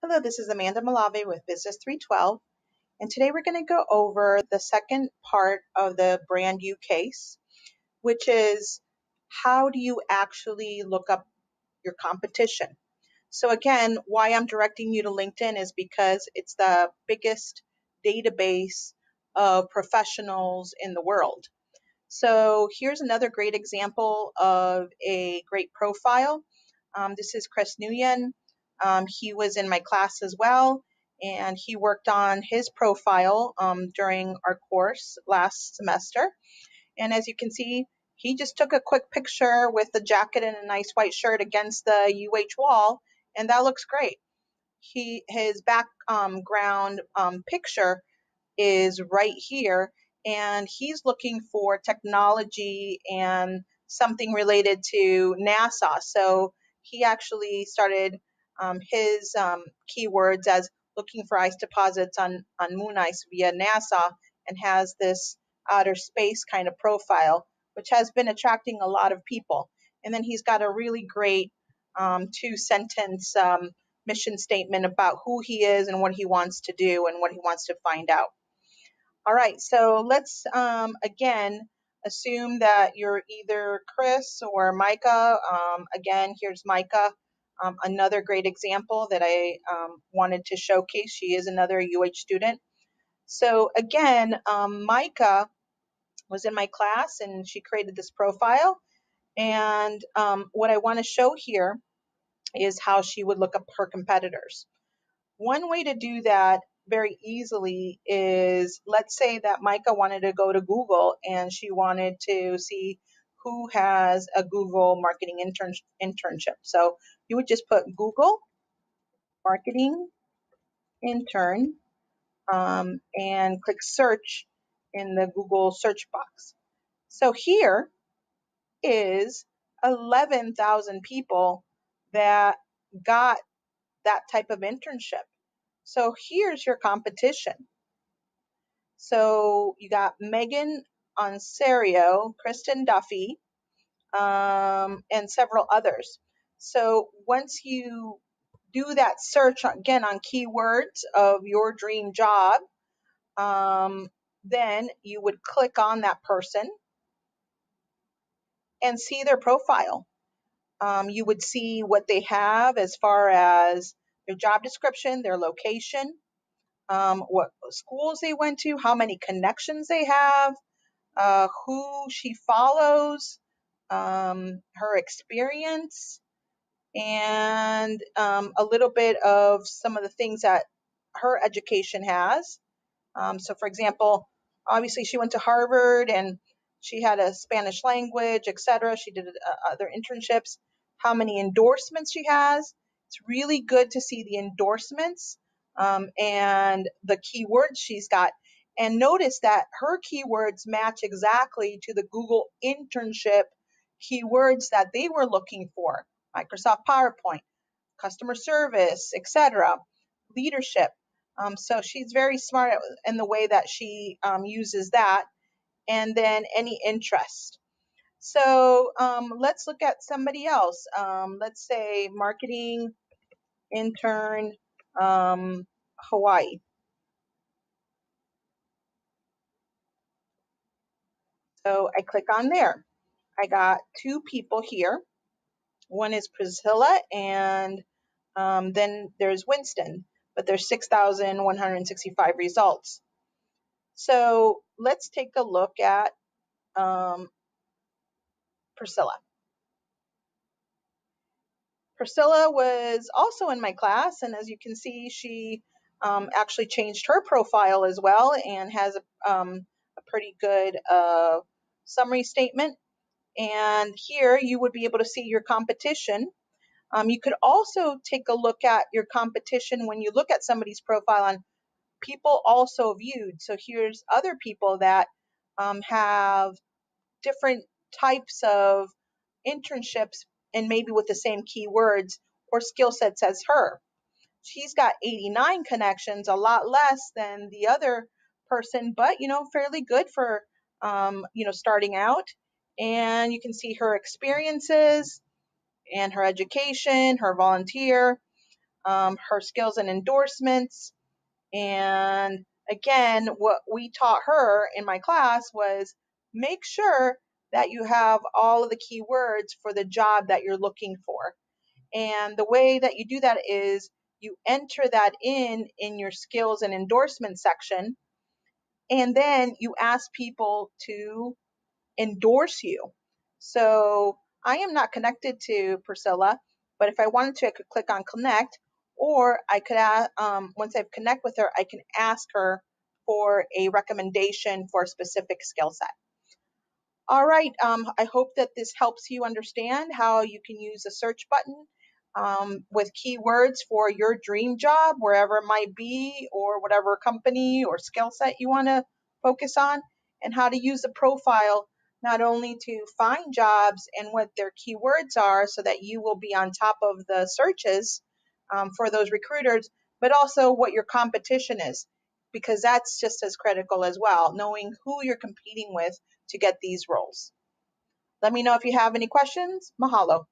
Hello, this is Amanda Malave with BUS312, and today we're going to go over the second part of the brand new case, which is how do you actually look up your competition? So again, why I'm directing you to LinkedIn is because it's the biggest database of professionals in the world. So here's another great example of a great profile. This is Chris Nguyen. He was in my class as well, and he worked on his profile during our course last semester. And as you can see, he just took a quick picture with the jacket and a nice white shirt against the UH wall, and that looks great. His background picture is right here, and he's looking for technology and something related to NASA. So he actually started his keywords as looking for ice deposits on moon ice via NASA, and has this outer space kind of profile, which has been attracting a lot of people. And then he's got a really great two-sentence mission statement about who he is and what he wants to do and what he wants to find out. All right, so let's again assume that you're either Chris or Micah. Again, here's Micah, another great example that I wanted to showcase. She is another UH student. So again, Micah was in my class and she created this profile. And what I want to show here is how she would look up her competitors. One way to do that very easily is, let's say that Micah wanted to go to Google and she wanted to see who has a Google marketing internship. So you would just put Google marketing intern and click search in the Google search box. So here is 11,000 people that got that type of internship. So here's your competition. So you got Megan Onsario, Kristen Duffy, and several others. So once you do that search again on keywords of your dream job, then you would click on that person and see their profile. You would see what they have as far as their job description, their location, what schools they went to, how many connections they have, who she follows, her experience, and a little bit of some of the things that her education has. So for example, obviously she went to Harvard and she had a Spanish language, etc. She did other internships. How many endorsements she has. It's really good to see the endorsements and the keywords she's got. And notice that her keywords match exactly to the Google internship keywords that they were looking for. Microsoft PowerPoint, customer service, etc., leadership. So she's very smart in the way that she uses that, and then any interest. So let's look at somebody else. Let's say marketing intern, Hawaii. So I click on there. I got two people here. One is Priscilla, and then there's Winston, but there's 6,165 results. So let's take a look at Priscilla. Priscilla was also in my class, and as you can see, she actually changed her profile as well and has a pretty good summary statement. And here you would be able to see your competition. You could also take a look at your competition when you look at somebody's profile on people also viewed. So here's other people that have different types of internships and maybe with the same keywords or skill sets as her. She's got 89 connections, a lot less than the other person, but fairly good for starting out. And you can see her experiences and her education, her volunteer. her skills and endorsements. And again, what we taught her in my class was make sure that you have all of the keywords for the job that you're looking for. And the way that you do that is you enter that in your skills and endorsement section, and then you ask people to endorse you. So I am not connected to Priscilla, but if I wanted to, I could click on connect, or I could, once I've connect with her, I can ask her for a recommendation for a specific skill set. All right, I hope that this helps you understand how you can use a search button with keywords for your dream job, wherever it might be, or whatever company or skill set you want to focus on, and how to use the profile not only to find jobs and what their keywords are so that you will be on top of the searches for those recruiters, but also what your competition is, because that's just as critical as well, knowing who you're competing with to get these roles. Let me know if you have any questions. Mahalo.